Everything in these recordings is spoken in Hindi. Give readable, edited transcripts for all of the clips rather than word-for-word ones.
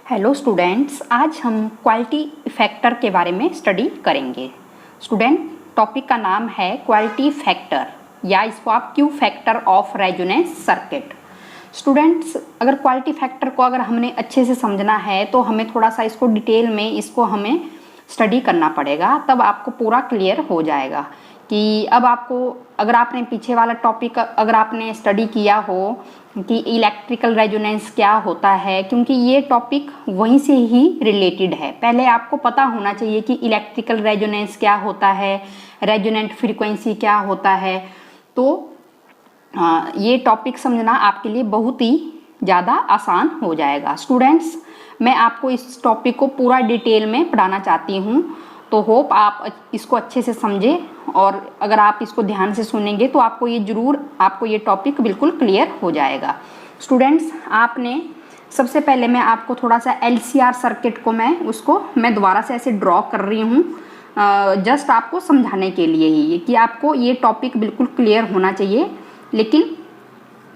हेलो स्टूडेंट्स, आज हम क्वालिटी फैक्टर के बारे में स्टडी करेंगे। स्टूडेंट, टॉपिक का नाम है क्वालिटी फैक्टर या इसको आप Q factor of resonance circuit. Students, अगर क्वालिटी फैक्टर को अगर हमने अच्छे से समझना है तो हमें थोड़ा सा इसको डिटेल में इसको हमें स्टडी करना पड़ेगा, तब आपको पूरा क्लियर हो जाएगा कि अब आपको अगर आपने पीछे वाला टॉपिक अगर आपने स्टडी किया हो कि इलेक्ट्रिकल रेजोनेंस क्या होता है, क्योंकि ये टॉपिक वहीं से ही रिलेटेड है। पहले आपको पता होना चाहिए कि इलेक्ट्रिकल रेजोनेंस क्या होता है, रेजोनेंट फ्रीक्वेंसी क्या होता है। तो ये टॉपिक समझना आपके लिए बहुत ही ज़्यादा आसान हो जाएगा। स्टूडेंट्स, मैं आपको इस टॉपिक को पूरा डिटेल में पढ़ाना चाहती हूँ, तो होप आप इसको अच्छे से समझें और अगर आप इसको ध्यान से सुनेंगे तो आपको ये टॉपिक बिल्कुल क्लियर हो जाएगा। स्टूडेंट्स, आपने सबसे पहले मैं आपको थोड़ा सा LCR सर्किट को मैं दोबारा से ऐसे ड्रॉ कर रही हूँ, जस्ट आपको समझाने के लिए ही कि आपको ये टॉपिक बिल्कुल क्लियर होना चाहिए। लेकिन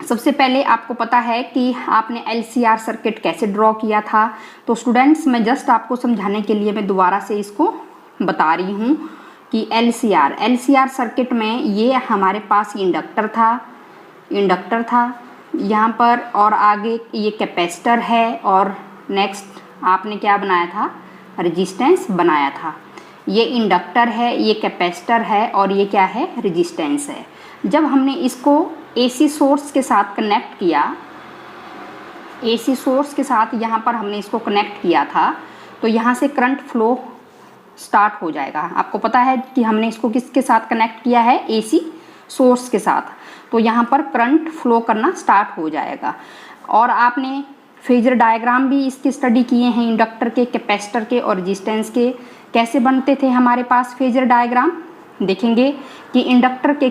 सबसे पहले आपको पता है कि आपने LCR सर्किट कैसे ड्रॉ किया था। तो स्टूडेंट्स, मैं जस्ट आपको समझाने के लिए मैं दोबारा से इसको बता रही हूँ कि LCR सर्किट में ये हमारे पास इंडक्टर था यहाँ पर, और आगे ये कैपेसिटर है, और नेक्स्ट आपने क्या बनाया था, रेजिस्टेंस बनाया था। ये इंडक्टर है, ये कैपेसिटर है, और ये क्या है, रेजिस्टेंस है। जब हमने इसको AC सोर्स के साथ कनेक्ट किया, AC सोर्स के साथ यहाँ पर हमने इसको कनेक्ट किया था, तो यहाँ से करंट फ्लो स्टार्ट हो जाएगा। आपको पता है कि हमने इसको किसके साथ कनेक्ट किया है, AC सोर्स के साथ, तो यहाँ पर करंट फ्लो करना स्टार्ट हो जाएगा। और आपने फेजर डायग्राम भी इसकी स्टडी किए हैं, इंडक्टर के, कैपेसिटर के और रेजिस्टेंस के। कैसे बनते थे हमारे पास फेजर डायग्राम, देखेंगे कि इंडक्टर के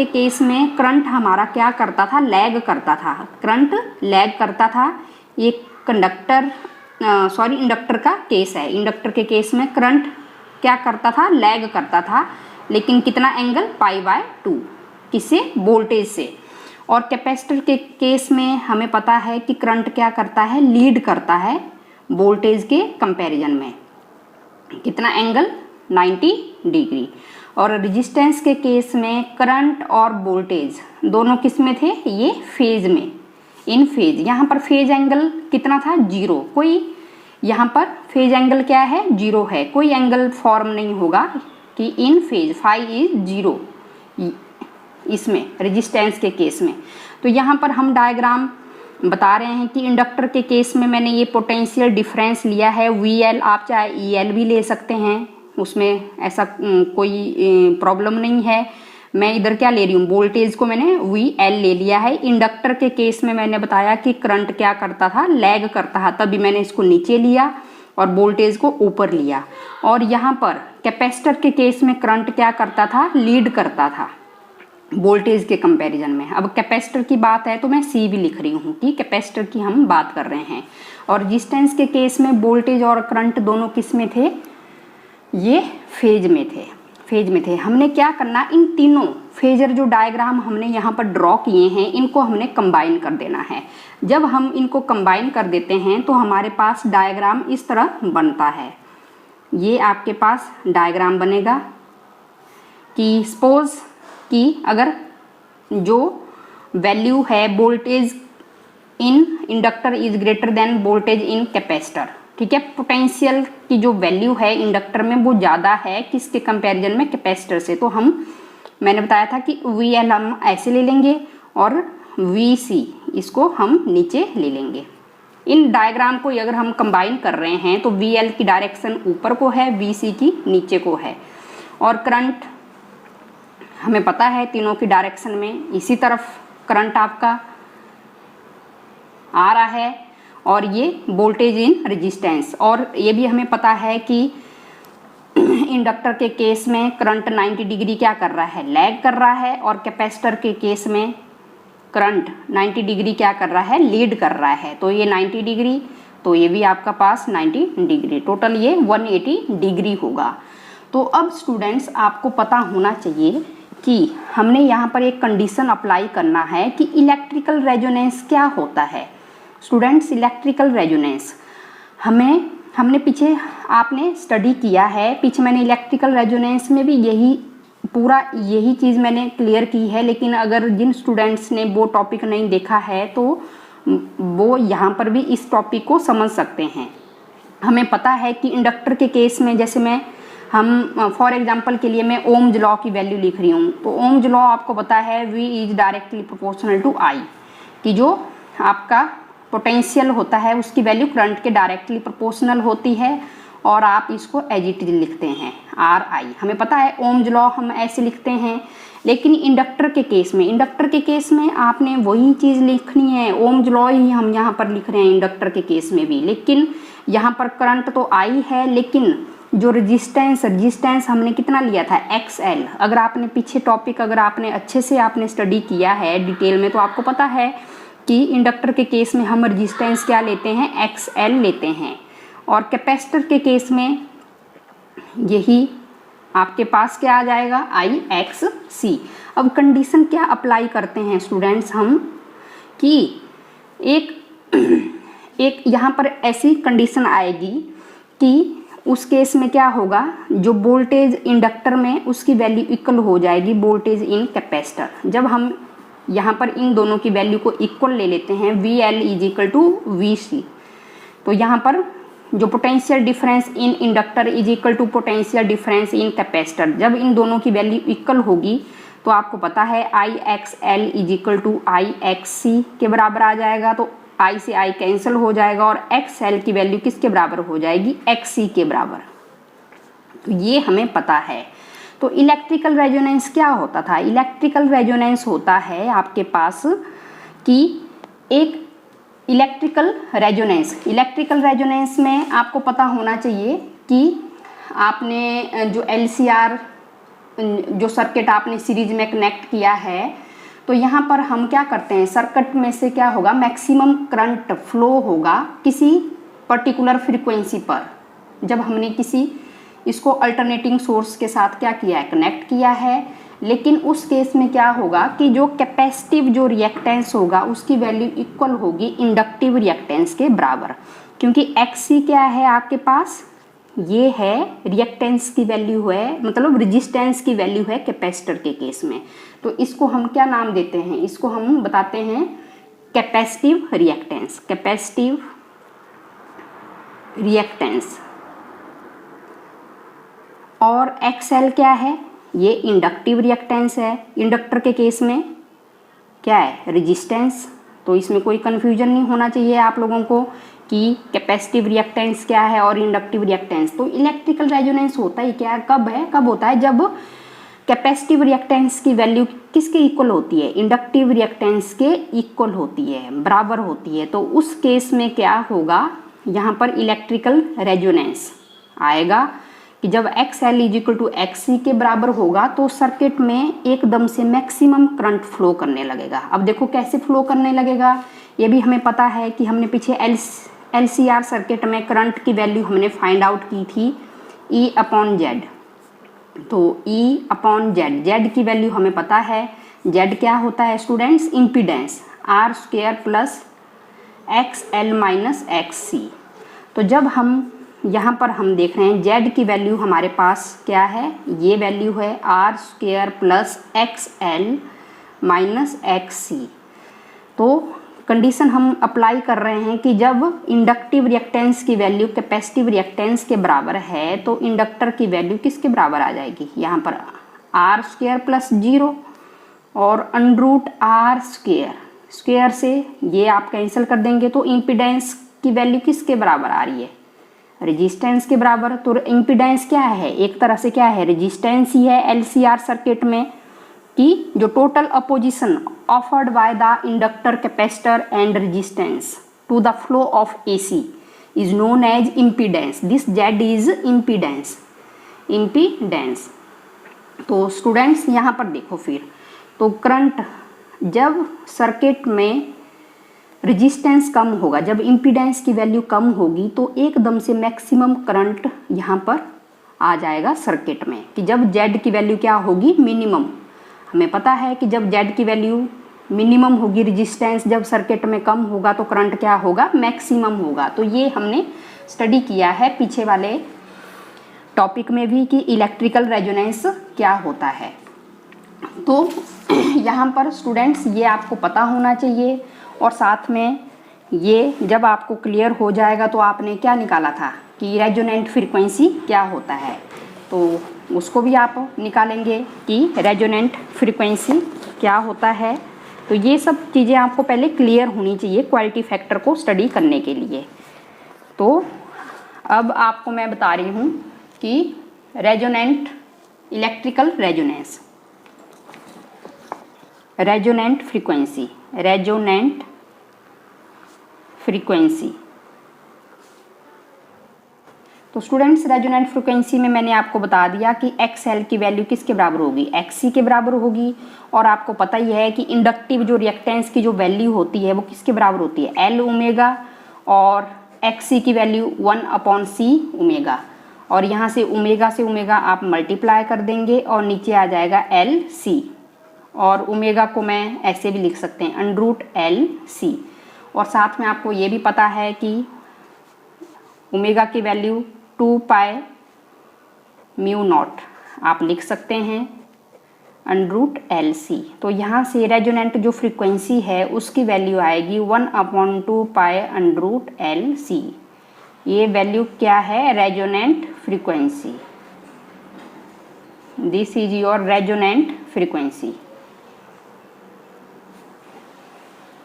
केस में करंट हमारा क्या करता था, लैग करता था। ये इंडक्टर का केस है। इंडक्टर के केस में करंट क्या करता था, लैग करता था, लेकिन कितना एंगल, π/2, किससे, वोल्टेज से। और कैपेसिटर के केस में हमें पता है कि करंट क्या करता है, लीड करता है वोल्टेज के कंपैरिजन में, कितना एंगल, 90 डिग्री। और रेजिस्टेंस के केस में करंट और वोल्टेज दोनों किस में थे, ये फेज में, इन फेज। यहाँ पर फेज एंगल कितना था, 0। कोई यहाँ पर फेज एंगल क्या है, 0 है, कोई एंगल फॉर्म नहीं होगा कि इन फेज, फाई इज 0 इसमें, रेजिस्टेंस के केस में। तो यहाँ पर हम डायग्राम बता रहे हैं कि इंडक्टर के केस में मैंने ये पोटेंशियल डिफरेंस लिया है VL, आप चाहे EL भी ले सकते हैं, उसमें ऐसा कोई प्रॉब्लम नहीं है। मैं इधर क्या ले रही हूँ, वोल्टेज को मैंने VL ले लिया है। इंडक्टर के केस में मैंने बताया कि करंट क्या करता था, लैग करता था, तभी मैंने इसको नीचे लिया और वोल्टेज को ऊपर लिया। और यहाँ पर कैपेसिटर के केस में करंट क्या करता था, लीड करता था वोल्टेज के कंपैरिजन में। अब कैपेसिटर की बात है तो मैं C भी लिख रही हूँ कि कैपेसिटर की हम बात कर रहे हैं। और रेजिस्टेंस के केस में वोल्टेज और करंट दोनों किस में थे, ये फेज में थे। हमने क्या करना, इन तीनों फेजर जो डायग्राम हमने यहाँ पर ड्रॉ किए हैं, इनको हमने कंबाइन कर देना है। जब हम इनको कंबाइन कर देते हैं तो हमारे पास डायग्राम इस तरह बनता है। ये आपके पास डायग्राम बनेगा कि सपोज कि अगर जो वैल्यू है, voltage in inductor is greater than voltage in capacitor, ठीक है। पोटेंशियल की जो वैल्यू है इंडक्टर में वो ज़्यादा है किसके कंपैरिजन में, कैपेसिटर से। तो मैंने बताया था कि VL हम ऐसे ले लेंगे और VC इसको हम नीचे ले लेंगे। इन डायग्राम को अगर हम कंबाइन कर रहे हैं तो VL की डायरेक्शन ऊपर को है, VC की नीचे को है। और करंट हमें पता है तीनों की डायरेक्शन में इसी तरफ करंट आपका आ रहा है, और ये वोल्टेज इन रेजिस्टेंस। और ये भी हमें पता है कि इंडक्टर के केस में करंट 90 डिग्री क्या कर रहा है, लैग कर रहा है, और कैपेसिटर के केस में करंट 90 डिग्री क्या कर रहा है, लीड कर रहा है। तो ये 90 डिग्री, तो ये भी आपका पास 90 डिग्री, टोटल ये 180 डिग्री होगा। तो अब स्टूडेंट्स, आपको पता होना चाहिए कि हमने यहाँ पर एक कंडीशन अप्लाई करना है कि इलेक्ट्रिकल रेजोनेंस क्या होता है। स्टूडेंट्स, इलेक्ट्रिकल रेजोनेंस हमने पीछे आपने स्टडी किया है, पीछे मैंने इलेक्ट्रिकल रेजोनेंस में भी यही चीज़ मैंने क्लियर की है, लेकिन अगर जिन स्टूडेंट्स ने वो टॉपिक नहीं देखा है तो वो यहाँ पर भी इस टॉपिक को समझ सकते हैं। हमें पता है कि इंडक्टर के केस में जैसे हम फॉर एग्जांपल के लिए मैं ओम्स लॉ की वैल्यू लिख रही हूँ, तो ओम्स लॉ आपको पता है V is directly proportional to I, कि जो आपका पोटेंशियल होता है उसकी वैल्यू करंट के डायरेक्टली प्रोपोर्शनल होती है, और आप इसको एज इट इज लिखते हैं RI। हमें पता है ओम्स लॉ हम ऐसे लिखते हैं, लेकिन इंडक्टर के केस में आपने वही चीज़ लिखनी है, ओम्स लॉ ही हम यहाँ पर लिख रहे हैं इंडक्टर के केस में भी, लेकिन यहाँ पर करंट तो I है, लेकिन जो रजिस्टेंस हमने कितना लिया था XL। अगर आपने पीछे टॉपिक अगर आपने अच्छे से आपने स्टडी किया है डिटेल में, तो आपको पता है कि इंडक्टर के केस में हम रजिस्टेंस क्या लेते हैं, XL लेते हैं, और कैपेसिटर के केस में यही आपके पास क्या आ जाएगा IXC। अब कंडीशन क्या अप्लाई करते हैं स्टूडेंट्स हम, कि एक यहाँ पर ऐसी कंडीशन आएगी कि उस केस में क्या होगा, जो वोल्टेज इंडक्टर में उसकी वैल्यू इक्वल हो जाएगी वोल्टेज इन कैपेसिटर। जब हम यहाँ पर इन दोनों की वैल्यू को इक्वल ले लेते हैं VL is equal to VC, तो यहाँ पर जो potential difference in inductor is equal to potential difference in capacitor, जब इन दोनों की वैल्यू इक्वल होगी तो आपको पता है IXL is equal to IXC के बराबर आ जाएगा। तो I से I कैंसिल हो जाएगा और XL की वैल्यू किसके बराबर हो जाएगी, XC के बराबर। तो ये हमें पता है। तो इलेक्ट्रिकल रेजोनेंस क्या होता था, इलेक्ट्रिकल रेजोनेंस होता है आपके पास कि एक इलेक्ट्रिकल रेजोनेंस में आपको पता होना चाहिए कि आपने जो LCR जो सर्किट आपने सीरीज में कनेक्ट किया है, तो यहाँ पर हम क्या करते हैं, सर्किट में से क्या होगा, मैक्सिमम करंट फ्लो होगा किसी पर्टिकुलर फ्रीक्वेंसी पर। जब हमने इसको अल्टरनेटिंग सोर्स के साथ क्या किया है, कनेक्ट किया है, लेकिन उस केस में क्या होगा कि जो कैपेसिटिव जो रिएक्टेंस होगा उसकी वैल्यू इक्वल होगी इंडक्टिव रिएक्टेंस के बराबर, क्योंकि XC क्या है आपके पास, ये है रिएक्टेंस की वैल्यू है, मतलब रेजिस्टेंस की वैल्यू है कैपेसिटर के केस में। तो इसको हम क्या नाम देते हैं, इसको हम बताते हैं कैपेसिटिव रिएक्टेंस। और XL क्या है, ये इंडक्टिव रिएक्टेंस है। इंडक्टर के केस में क्या है, रेजिस्टेंस। तो इसमें कोई कन्फ्यूजन नहीं होना चाहिए आप लोगों को कि कैपेसिटिव रिएक्टेंस क्या है और इंडक्टिव रिएक्टेंस। तो इलेक्ट्रिकल रेजोनेंस होता ही क्या कब होता है, जब कैपेसिटिव रिएक्टेंस की वैल्यू किसके इक्वल होती है, इंडक्टिव रिएक्टेंस के इक्वल होती है, बराबर होती है। तो उस केस में क्या होगा, यहाँ पर इलेक्ट्रिकल रेजोनेंस आएगा कि जब XL is equal to XC के बराबर होगा तो सर्किट में एकदम से मैक्सिमम करंट फ्लो करने लगेगा। अब देखो कैसे फ्लो करने लगेगा, ये भी हमें पता है कि हमने पीछे LCR सर्किट में करंट की वैल्यू हमने फाइंड आउट की थी E/Z। तो E/Z की वैल्यू हमें पता है, Z क्या होता है students, impedance R² plus XL minus XC। तो जब हम यहाँ पर हम देख रहे हैं Z की वैल्यू हमारे पास क्या है, ये वैल्यू है R² plus XL minus XC। तो कंडीशन हम अप्लाई कर रहे हैं कि जब इंडक्टिव रिएक्टेंस की वैल्यू कैपेसिटिव रिएक्टेंस के बराबर है तो इंडक्टर की वैल्यू किसके बराबर आ जाएगी, यहाँ पर R² प्लस 0 और √R², स्क्वायर से ये आप कैंसिल कर देंगे तो इम्पीडेंस की वैल्यू किसके बराबर आ रही है, रेजिस्टेंस के बराबर। तो इम्पीडेंस क्या है, एक तरह से क्या है, रेजिस्टेंस ही है LCR सर्किट में, कि जो total opposition offered by the inductor capacitor and resistance to the flow of AC is known as impedance. This Z is impedance. तो स्टूडेंट्स यहाँ पर देखो फिर, तो करंट जब सर्किट में रेजिस्टेंस कम होगा, जब इम्पीडेंस की वैल्यू कम होगी तो एकदम से मैक्सिमम करंट यहाँ पर आ जाएगा सर्किट में, कि जब Z की वैल्यू क्या होगी, मिनिमम। हमें पता है कि जब Z की वैल्यू मिनिमम होगी रेजिस्टेंस, जब सर्किट में कम होगा तो करंट क्या होगा, मैक्सिमम होगा। तो ये हमने स्टडी किया है पीछे वाले टॉपिक में भी कि इलेक्ट्रिकल रेजोनेंस क्या होता है। तो यहाँ पर स्टूडेंट्स ये आपको पता होना चाहिए, और साथ में ये जब आपको क्लियर हो जाएगा तो आपने क्या निकाला था कि रेजोनेंट फ्रीक्वेंसी क्या होता है, तो उसको भी आप निकालेंगे कि रेजोनेंट फ्रीक्वेंसी क्या होता है। तो ये सब चीज़ें आपको पहले क्लियर होनी चाहिए क्वालिटी फैक्टर को स्टडी करने के लिए। तो अब आपको मैं बता रही हूँ कि resonant electrical resonance, resonant frequency, resonant frequency. तो स्टूडेंट्स रेजोनेंट फ्रीक्वेंसी में मैंने आपको बता दिया कि XL की वैल्यू किसके बराबर होगी, XC के बराबर होगी। और आपको पता ही है कि इंडक्टिव जो रिएक्टेंस की जो वैल्यू होती है वो किसके बराबर होती है, L ओमेगा, और XC की वैल्यू 1/C ओमेगा। और यहाँ से ओमेगा आप मल्टीप्लाई कर देंगे और नीचे आ जाएगा LC, और ओमेगा को मैं ऐसे भी लिख सकते हैं √LC। और साथ में आपको ये भी पता है कि ओमेगा की वैल्यू 2π/μ0 आप लिख सकते हैं √LC। तो यहाँ से रेजोनेंट जो फ्रीक्वेंसी है उसकी वैल्यू आएगी 1/2π√LC। ये वैल्यू क्या है, resonant frequency. This is your resonant frequency.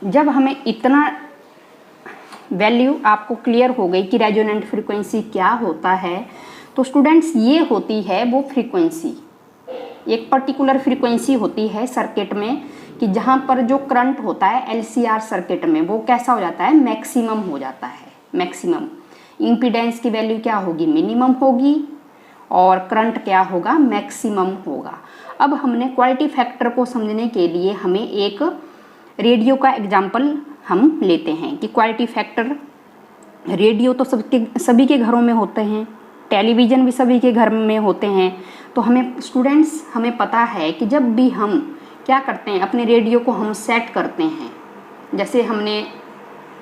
जब हमें इतना वैल्यू आपको क्लियर हो गई कि रेजोनेंट फ्रीक्वेंसी क्या होता है, तो स्टूडेंट्स ये होती है वो फ्रीक्वेंसी, एक पर्टिकुलर फ्रीक्वेंसी होती है सर्किट में कि जहाँ पर जो करंट होता है LCR सर्किट में वो कैसा हो जाता है, मैक्सिमम हो जाता है। मैक्सिमम इम्पीडेंस की वैल्यू क्या होगी, मिनिमम होगी, और करंट क्या होगा, मैक्सिमम होगा। अब हमने क्वालिटी फैक्टर को समझने के लिए हमें एक रेडियो का एग्जाम्पल हम लेते हैं कि क्वालिटी फैक्टर, रेडियो तो सभी के घरों में होते हैं, टेलीविज़न भी सभी के घर में होते हैं। तो हमें स्टूडेंट्स हमें पता है कि जब भी हम क्या करते हैं, अपने रेडियो को हम सेट करते हैं, जैसे हमने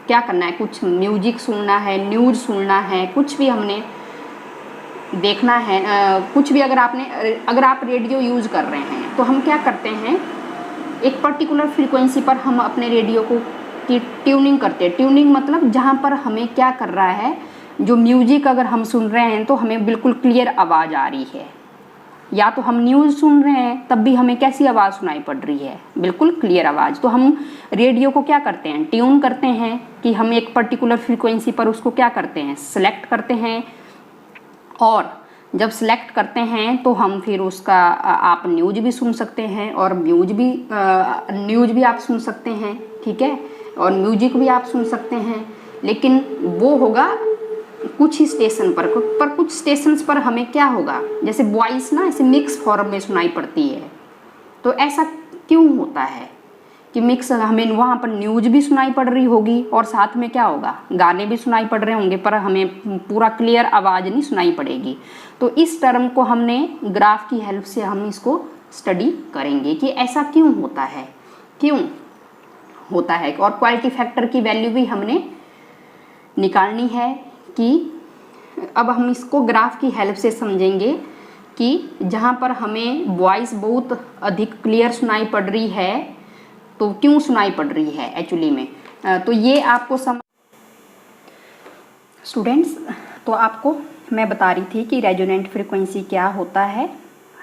क्या करना है, कुछ म्यूजिक सुनना है, न्यूज़ सुनना है, कुछ भी हमने देखना है, कुछ भी अगर आप रेडियो यूज़ कर रहे हैं तो हम क्या करते हैं, एक पर्टिकुलर फ्रीक्वेंसी पर हम अपने रेडियो को की ट्यूनिंग करते हैं। ट्यूनिंग मतलब जहाँ पर हमें क्या कर रहा है, जो म्यूजिक अगर हम सुन रहे हैं तो हमें बिल्कुल क्लियर आवाज़ आ रही है, या तो हम न्यूज़ सुन रहे हैं तब भी हमें कैसी आवाज़ सुनाई पड़ रही है, बिल्कुल क्लियर आवाज़। तो हम रेडियो को क्या करते हैं, ट्यून करते हैं कि हम एक पर्टिकुलर फ्रीक्वेंसी पर उसको क्या करते हैं, सेलेक्ट करते हैं। और जब सेलेक्ट करते हैं तो हम फिर उसका आप न्यूज़ भी सुन सकते हैं, और न्यूज़ भी आप सुन सकते हैं, ठीक है, और म्यूजिक भी आप सुन सकते हैं। लेकिन वो होगा कुछ ही स्टेशन पर कुछ स्टेशंस पर हमें क्या होगा, जैसे वॉइस ना ऐसे मिक्स फॉर्म में सुनाई पड़ती है। तो ऐसा क्यों होता है कि मिक्स, हमें वहाँ पर न्यूज़ भी सुनाई पड़ रही होगी और साथ में क्या होगा, गाने भी सुनाई पड़ रहे होंगे, पर हमें पूरा क्लियर आवाज़ नहीं सुनाई पड़ेगी। तो इस टर्म को हमने ग्राफ की हेल्प से हम इसको स्टडी करेंगे कि ऐसा क्यों होता है, क्यों होता है। और क्वालिटी फैक्टर की वैल्यू भी हमने निकालनी है कि अब हम इसको ग्राफ की हेल्प से समझेंगे कि जहाँ पर हमें वॉइस बहुत अधिक क्लियर सुनाई पड़ रही है तो क्यों सुनाई पड़ रही है एक्चुअली में। तो ये आपको स्टूडेंट्स, तो आपको मैं बता रही थी कि रेजोनेंट फ्रीक्वेंसी क्या होता है।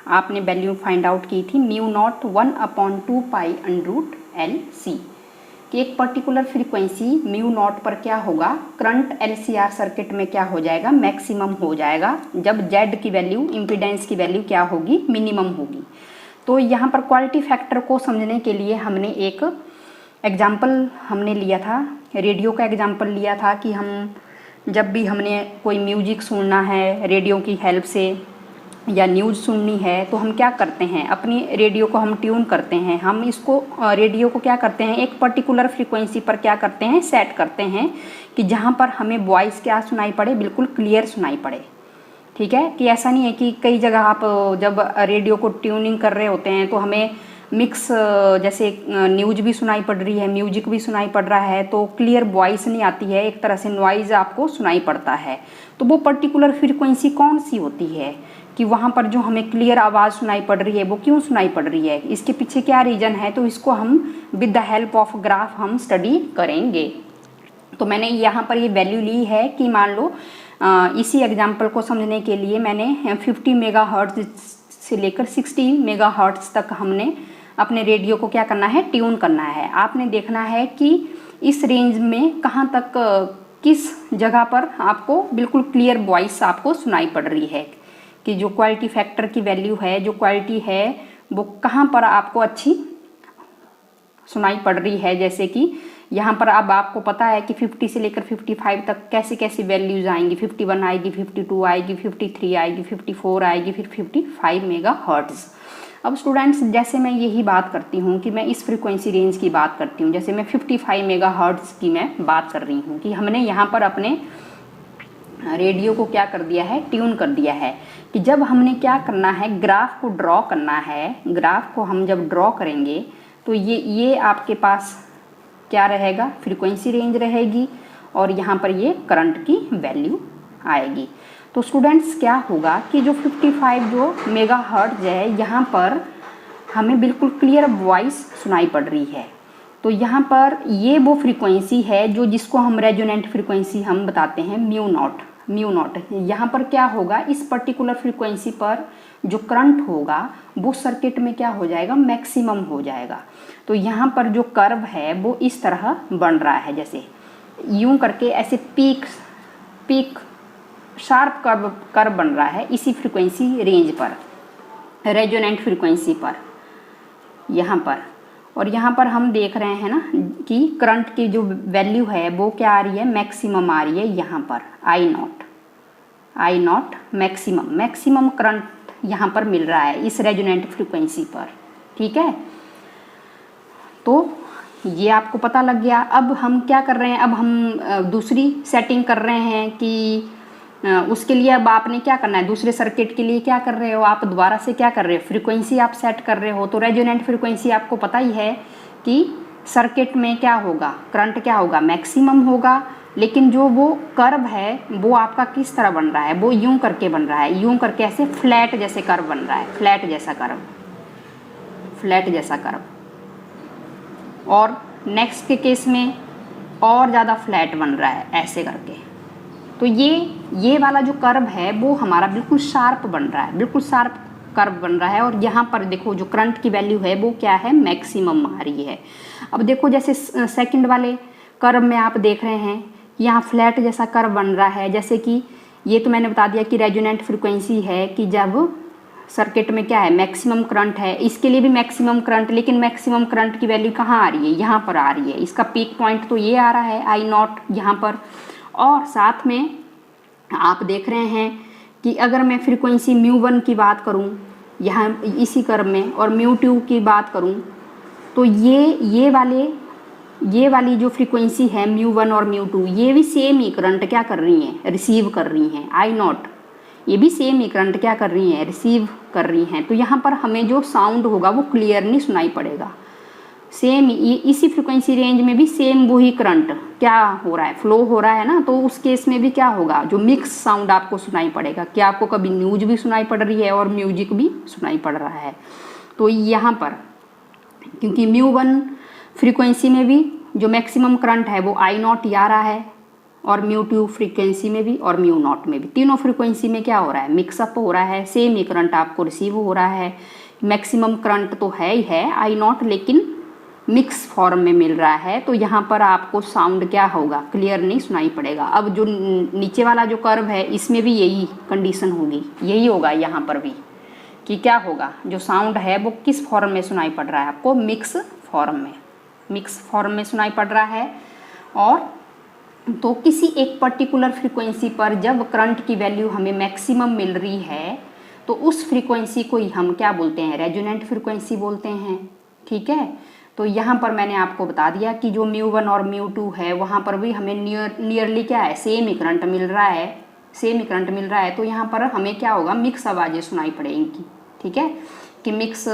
आपने वैल्यू फाइंड आउट की थी μ0 1/2π√LC कि एक पर्टिकुलर फ्रीक्वेंसी μ0 पर क्या होगा, करंट LCR सर्किट में क्या हो जाएगा, मैक्सिमम हो जाएगा, जब Z की वैल्यू, इम्पीडेंस की वैल्यू क्या होगी, मिनिमम होगी। तो यहाँ पर क्वालिटी फैक्टर को समझने के लिए हमने एक एग्जाम्पल हमने लिया था, रेडियो का एग्जाम्पल लिया था कि हम जब भी हमने कोई म्यूजिक सुनना है रेडियो की हेल्प से या न्यूज़ सुननी है तो हम क्या करते हैं, अपनी रेडियो को हम ट्यून करते हैं। हम इसको रेडियो को क्या करते हैं, एक पर्टिकुलर फ्रीक्वेंसी पर क्या करते हैं, सेट करते हैं कि जहाँ पर हमें वॉइस क्या सुनाई पड़े, बिल्कुल क्लियर सुनाई पड़े, ठीक है। कि ऐसा नहीं है कि कई जगह आप जब रेडियो को ट्यूनिंग कर रहे होते हैं तो हमें मिक्स जैसे न्यूज भी सुनाई पड़ रही है, म्यूजिक भी सुनाई पड़ रहा है, तो क्लियर वॉइस नहीं आती है, एक तरह से नॉइज़ आपको सुनाई पड़ता है। तो वो पर्टिकुलर फ्रीक्वेंसी कौन सी होती है कि वहाँ पर जो हमें क्लियर आवाज़ सुनाई पड़ रही है वो क्यों सुनाई पड़ रही है, इसके पीछे क्या रीज़न है, तो इसको हम with the help of graph हम स्टडी करेंगे। तो मैंने यहाँ पर ये वैल्यू ली है कि मान लो इसी एग्जाम्पल को समझने के लिए मैंने 50 मेगाहर्ट्ज़ से लेकर 60 मेगाहर्ट्ज़ तक हमने अपने रेडियो को क्या करना है, ट्यून करना है। आपने देखना है कि इस रेंज में कहाँ तक किस जगह पर आपको बिल्कुल क्लियर वॉइस आपको सुनाई पड़ रही है, कि जो क्वालिटी फैक्टर की वैल्यू है, जो क्वालिटी है वो कहाँ पर आपको अच्छी सुनाई पड़ रही है। जैसे कि यहाँ पर अब आपको पता है कि 50 से लेकर 55 तक कैसी कैसी वैल्यूज़ आएंगी, 51 आएगी, 52 आएगी, 53 आएगी, 54 आएगी, फिर 55 मेगाहर्ट्ज़। अब स्टूडेंट्स जैसे मैं यही बात करती हूँ कि मैं इस फ्रीक्वेंसी रेंज की बात करती हूँ, जैसे मैं 55 मेगाहर्ट्ज़ की मैं बात कर रही हूँ कि हमने यहाँ पर अपने रेडियो को क्या कर दिया है, ट्यून कर दिया है। कि जब हमने क्या करना है, ग्राफ को ड्रॉ करना है, ग्राफ को हम जब ड्रॉ करेंगे तो ये आपके पास क्या रहेगा, फ्रीक्वेंसी रेंज रहेगी और यहाँ पर ये करंट की वैल्यू आएगी। तो स्टूडेंट्स क्या होगा कि जो 55 जो मेगाहर्ट्ज़ है, यहाँ पर हमें बिल्कुल क्लियर वॉइस सुनाई पड़ रही है। तो यहाँ पर ये वो फ्रीक्वेंसी है जो जिसको हम रेजोनेंट फ्रीक्वेंसी हम बताते हैं म्यू नॉट। यहाँ पर क्या होगा, इस पर्टिकुलर फ्रीक्वेंसी पर जो करंट होगा वो सर्किट में क्या हो जाएगा, मैक्सिमम हो जाएगा। तो यहाँ पर जो कर्व है वो इस तरह बन रहा है, जैसे यूं करके ऐसे पीक शार्प कर्व बन रहा है इसी फ्रीक्वेंसी रेंज पर, रेजोनेंट फ्रीक्वेंसी पर यहाँ पर। और यहाँ पर हम देख रहे हैं ना कि करंट की जो वैल्यू है वो क्या आ रही है, मैक्सिमम आ रही है यहाँ पर, आई नॉट मैक्सिमम करंट यहाँ पर मिल रहा है इस रेजोनेंट फ्रीक्वेंसी पर। ठीक है, तो ये आपको पता लग गया। अब हम क्या कर रहे हैं, अब हम दूसरी सेटिंग कर रहे हैं कि उसके लिए अब आपने क्या करना है, दूसरे सर्किट के लिए क्या कर रहे हो, आप दोबारा से क्या कर रहे हो, फ्रीक्वेंसी आप सेट कर रहे हो। तो रेजोनेंट फ्रीक्वेंसी आपको पता ही है कि सर्किट में क्या होगा, करंट क्या होगा, मैक्सिमम होगा। लेकिन जो वो कर्व है वो आपका किस तरह बन रहा है, वो यूं करके बन रहा है, यूं करके ऐसे फ्लैट जैसे कर्व बन रहा है, फ्लैट जैसा कर्व। और नेक्स्ट के केस में और ज़्यादा फ्लैट बन रहा है ऐसे करके। तो ये वाला जो कर्व है वो हमारा बिल्कुल शार्प बन रहा है, बिल्कुल शार्प कर्व बन रहा है। और यहाँ पर देखो जो करंट की वैल्यू है वो क्या है, मैक्सिमम आ रही है। अब देखो जैसे सेकंड वाले कर्व में आप देख रहे हैं यहाँ फ्लैट जैसा कर्व बन रहा है। जैसे कि ये तो मैंने बता दिया कि रेजोनेंट फ्रीक्वेंसी है कि जब सर्किट में क्या है, मैक्सिमम करंट है। इसके लिए भी मैक्सिमम करंट, लेकिन मैक्सिमम करंट की वैल्यू कहाँ आ रही है, यहाँ पर आ रही है। इसका पीक पॉइंट तो ये आ रहा है आई नॉट यहाँ पर। और साथ में आप देख रहे हैं कि अगर मैं फ्रीक्वेंसी म्यू1 की बात करूँ यहाँ इसी कर्व में और म्यू2 की बात करूँ तो ये वाली जो फ्रीक्वेंसी है म्यू1 और म्यू2 ये भी सेम ही करंट क्या कर रही हैं, रिसीव कर रही हैं, आई नॉट ये भी सेम ही करंट क्या कर रही हैं, रिसीव कर रही हैं। तो यहाँ पर हमें जो साउंड होगा वो क्लियर नहीं सुनाई पड़ेगा। सेम इसी फ्रीक्वेंसी रेंज में भी सेम वही करंट क्या हो रहा है, फ्लो हो रहा है ना। तो उस केस में भी क्या होगा, जो मिक्स साउंड आपको सुनाई पड़ेगा, कि आपको कभी न्यूज भी सुनाई पड़ रही है और म्यूजिक भी सुनाई पड़ रहा है। तो यहाँ पर क्योंकि म्यू1 फ्रीक्वेंसी में भी जो मैक्सिमम करंट है वो आई नॉट आ रहा है और म्यू2 फ्रीक्वेंसी में भी और म्यू नॉट में भी, तीनों फ्रीक्वेंसी में क्या हो रहा है, मिक्सअप हो रहा है, सेम ही करंट आपको रिसीव हो रहा है। मैक्सिमम करंट तो है ही है आई नॉट, लेकिन मिक्स फॉर्म में मिल रहा है। तो यहाँ पर आपको साउंड क्या होगा, क्लियर नहीं सुनाई पड़ेगा। अब जो नीचे वाला जो कर्व है इसमें भी यही कंडीशन होगी, यही होगा यहाँ पर भी कि क्या होगा, जो साउंड है वो किस फॉर्म में सुनाई पड़ रहा है आपको, मिक्स फॉर्म में सुनाई पड़ रहा है। और तो किसी एक पर्टिकुलर फ्रीक्वेंसी पर जब करंट की वैल्यू हमें मैक्सिमम मिल रही है तो उस फ्रीक्वेंसी को ही हम क्या बोलते हैं, रेजोनेंट फ्रीक्वेंसी बोलते हैं। ठीक है, तो यहाँ पर मैंने आपको बता दिया कि जो म्यू1 और म्यू2 है वहाँ पर भी हमें नियरली क्या है, सेम ही करंट मिल रहा है। तो यहाँ पर हमें क्या होगा, मिक्स आवाज़ें सुनाई पड़ेंगी। ठीक है, कि मिक्स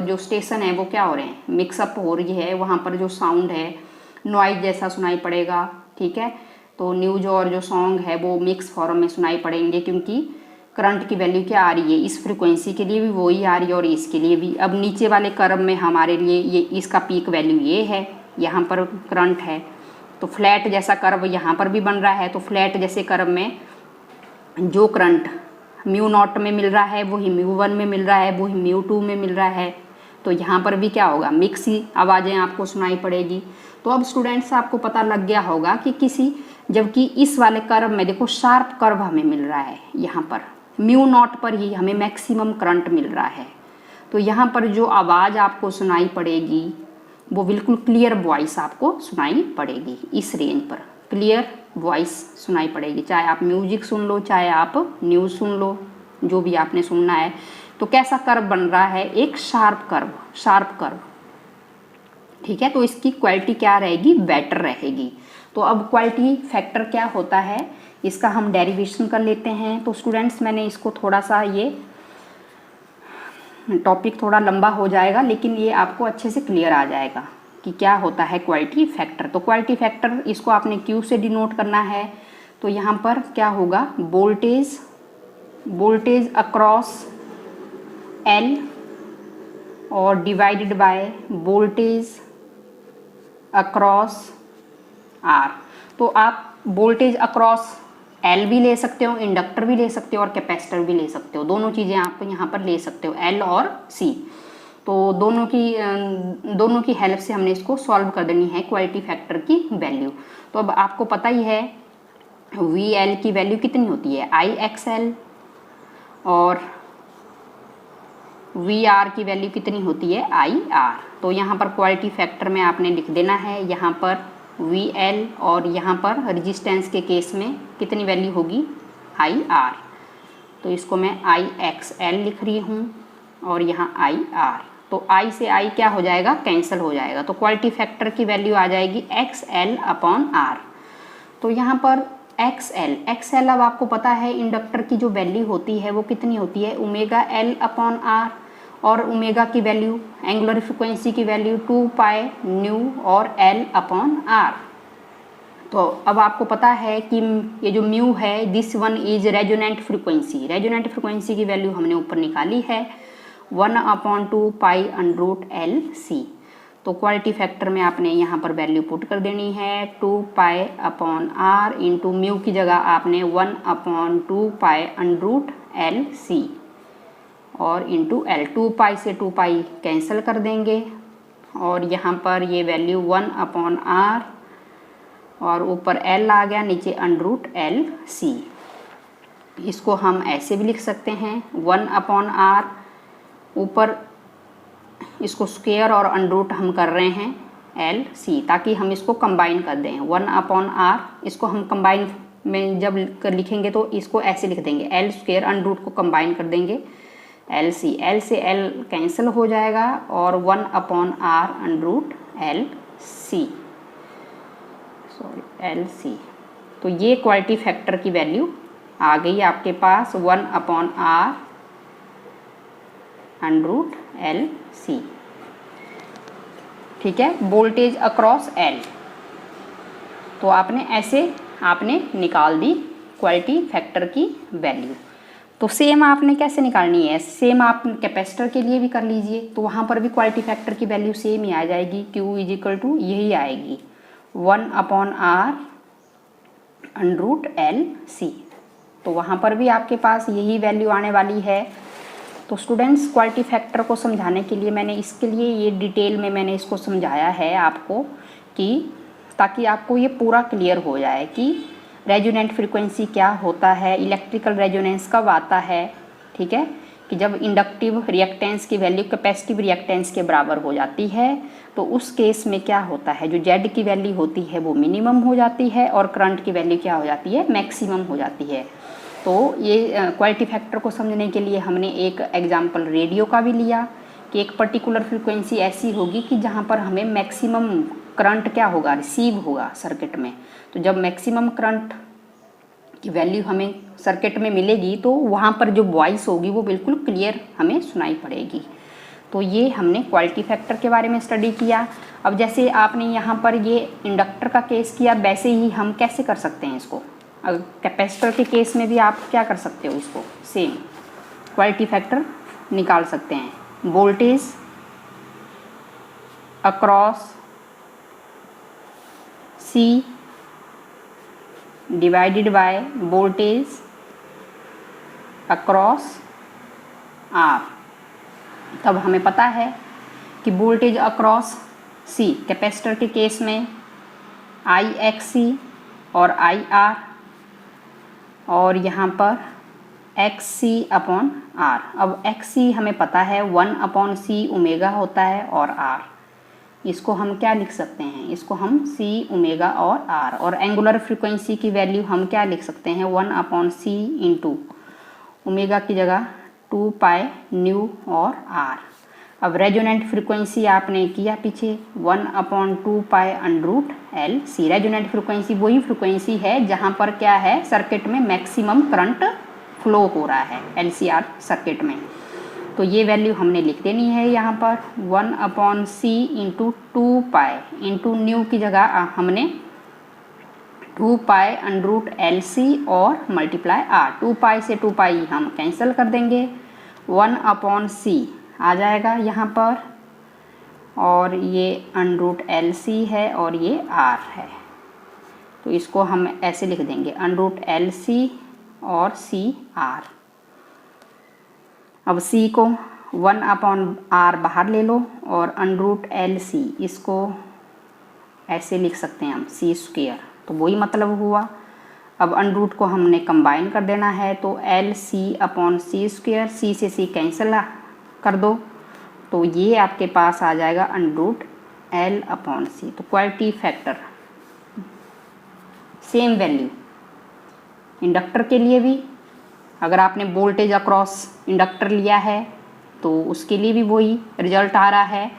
जो स्टेशन है वो क्या हो रहे हैं, मिक्सअप हो रही है, वहाँ पर जो साउंड है नॉइज जैसा सुनाई पड़ेगा, ठीक है। तो न्यूज और जो सॉन्ग है वो मिक्स फॉर्म में सुनाई पड़ेंगे, क्योंकि करंट की वैल्यू क्या आ रही है, इस फ्रिक्वेंसी के लिए भी वही आ रही है और इसके लिए भी। अब नीचे वाले कर्व में हमारे लिए ये इसका पीक वैल्यू ये है, यहाँ पर करंट है, तो फ्लैट जैसा कर्व यहाँ पर भी बन रहा है। तो फ्लैट जैसे कर्व में जो करंट म्यू नॉट में मिल रहा है वही म्यू वन में मिल रहा है, वही म्यू टू में मिल रहा है। तो यहाँ पर भी क्या होगा, मिक्स ही आवाज़ें आपको सुनाई पड़ेगी। तो अब स्टूडेंट्स आपको पता लग गया होगा कि किसी, जबकि इस वाले कर्व में देखो शार्प कर्व हमें मिल रहा है, यहाँ पर म्यू नॉट पर ही हमें मैक्सिमम करंट मिल रहा है। तो यहाँ पर जो आवाज़ आपको सुनाई पड़ेगी वो बिल्कुल क्लियर वॉइस आपको सुनाई पड़ेगी, इस रेंज पर क्लियर वॉइस सुनाई पड़ेगी। चाहे आप म्यूजिक सुन लो, चाहे आप न्यूज़ सुन लो, जो भी आपने सुनना है। तो कैसा कर्व बन रहा है, एक शार्प कर्व, ठीक है। तो इसकी क्वालिटी क्या रहेगी, बेटर रहेगी। तो अब क्वालिटी फैक्टर क्या होता है, इसका हम डेरिवेशन कर लेते हैं। तो स्टूडेंट्स मैंने इसको थोड़ा सा, ये टॉपिक थोड़ा लंबा हो जाएगा, लेकिन ये आपको अच्छे से क्लियर आ जाएगा कि क्या होता है क्वालिटी फैक्टर। तो क्वालिटी फैक्टर इसको आपने Q से डिनोट करना है। तो यहाँ पर क्या होगा, वोल्टेज अक्रॉस L और divided by voltage across R। तो आप वोल्टेज अक्रॉस L भी ले सकते हो, इंडक्टर भी ले सकते हो और कैपेसिटर भी ले सकते हो। दोनों चीज़ें आप यहाँ पर ले सकते हो, L और C। तो दोनों की हेल्प से हमने इसको सॉल्व कर देनी है क्वालिटी फैक्टर की वैल्यू। तो अब आपको पता ही है VL की वैल्यू कितनी होती है, IXL, और VR की वैल्यू कितनी होती है, IR। तो यहाँ पर क्वालिटी फैक्टर में आपने लिख देना है, यहाँ पर VL और यहाँ पर रेजिस्टेंस के केस में कितनी वैल्यू होगी, IR। तो इसको मैं IXL लिख रही हूँ और यहाँ IR। तो I से I क्या हो जाएगा, कैंसिल हो जाएगा। तो क्वालिटी फैक्टर की वैल्यू आ जाएगी XL/R। तो यहाँ पर XL अब आपको पता है इंडक्टर की जो वैल्यू होती है वो कितनी होती है, ωL/R, और ओमेगा की वैल्यू, एंगुलर फ्रिक्वेंसी की वैल्यू 2πν और L/R। तो अब आपको पता है कि ये जो म्यू है, this one is resonant frequency की वैल्यू हमने ऊपर निकाली है 1/2π√LC। तो क्वालिटी फैक्टर में आपने यहाँ पर वैल्यू पुट कर देनी है 2π/R इंटू म्यू की जगह आपने 1/2π√LC और इंटू L। 2π से 2π कैंसिल कर देंगे और यहाँ पर ये वैल्यू 1/R और ऊपर L आ गया, नीचे √LC। इसको हम ऐसे भी लिख सकते हैं 1/R, ऊपर इसको स्क्वायर और अंडरूट हम कर रहे हैं LC, ताकि हम इसको कंबाइन कर दें 1/R। इसको हम कंबाइन में जब लिखेंगे तो इसको ऐसे लिख देंगे, L स्क्वायर अंडरूट को कंबाइन कर देंगे LC, L से L कैंसिल हो जाएगा और 1/R√LC। तो ये क्वालिटी फैक्टर की वैल्यू आ गई आपके पास 1/R√LC, ठीक है। Voltage across L। तो आपने निकाल दी क्वालिटी फैक्टर की वैल्यू। तो सेम आपने कैसे निकालनी है, सेम आप कैपेसिटर के लिए भी कर लीजिए। तो वहाँ पर भी क्वालिटी फैक्टर की वैल्यू सेम ही आ जाएगी, Q = यही आएगी 1/R√LC। तो वहाँ पर भी आपके पास यही वैल्यू आने वाली है। तो स्टूडेंट्स क्वालिटी फैक्टर को समझाने के लिए मैंने इसके लिए ये डिटेल में मैंने इसको समझाया है आपको, कि ताकि आपको ये पूरा क्लियर हो जाए कि रेजोनेंट फ्रीक्वेंसी क्या होता है, इलेक्ट्रिकल रेजोनेंस कब आता है, ठीक है। कि जब इंडक्टिव रिएक्टेंस की वैल्यू कैपेसिटिव रिएक्टेंस के बराबर हो जाती है तो उस केस में क्या होता है, जो Z की वैल्यू होती है वो मिनिमम हो जाती है और करंट की वैल्यू क्या हो जाती है, मैक्सिमम हो जाती है। तो ये क्वालिटी फैक्टर को समझने के लिए हमने एक एग्जाम्पल रेडियो का भी लिया कि एक पर्टिकुलर फ्रीक्वेंसी ऐसी होगी कि जहाँ पर हमें मैक्सिमम करंट क्या होगा, रिसीव होगा सर्किट में। तो जब मैक्सिमम करंट की वैल्यू हमें सर्किट में मिलेगी तो वहाँ पर जो वॉइस होगी वो बिल्कुल क्लियर हमें सुनाई पड़ेगी। तो ये हमने क्वालिटी फैक्टर के बारे में स्टडी किया। अब जैसे आपने यहाँ पर ये इंडक्टर का केस किया, वैसे ही हम कैसे कर सकते हैं इसको, अगर कैपेसिटर के केस में भी आप क्या कर सकते हो, इसको सेम क्वालिटी फैक्टर निकाल सकते हैं। Voltage across C divided by voltage across R। तब हमें पता है कि वोल्टेज अक्रॉस C कैपेसिटर के केस में IXC और IR, और यहाँ पर XC अपॉन R। अब XC हमें पता है 1/C ओमेगा होता है, और R इसको हम क्या लिख सकते हैं, इसको हम C ओमेगा और R, और एंगुलर फ्रीक्वेंसी की वैल्यू हम क्या लिख सकते हैं 1/C इंटू ओमेगा की जगह 2 पाई न्यू और R। अब रेजोनेंट फ्रीक्वेंसी आपने किया पीछे 1/2 पाई अंडरूट LC। रेजोनेंट फ्रीक्वेंसी वही फ्रीक्वेंसी है जहाँ पर क्या है, सर्किट में मैक्सिमम करंट फ्लो हो रहा है LCR सर्किट में। तो ये वैल्यू हमने लिख देनी है यहाँ पर 1/C into 2 pi into new की जगह हमने 2 पाई अंडरूट LC और मल्टीप्लाई R। 2 पाई से 2 पाई हम कैंसिल कर देंगे, 1/C आ जाएगा यहाँ पर, और ये अंडरूट LC है और ये R है, तो इसको हम ऐसे लिख देंगे अंडरूट LC और CR। अब C को 1/R बाहर ले लो, और अंडरूट LC इसको ऐसे लिख सकते हैं हम C², तो वही मतलब हुआ। अब अंडरूट को हमने कंबाइन कर देना है, तो LC/C², C से C कैंसिल कर दो, तो ये आपके पास आ जाएगा अंडरूट L/C। तो quality factor same value inductor के लिए भी, अगर आपने वोल्टेज अक्रॉस इंडक्टर लिया है तो उसके लिए भी वही रिजल्ट आ रहा है,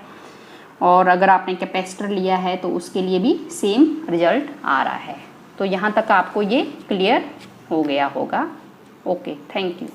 और अगर आपने कैपेसिटर लिया है तो उसके लिए भी सेम रिजल्ट आ रहा है। तो यहाँ तक आपको ये क्लियर हो गया होगा। Okay, thank you.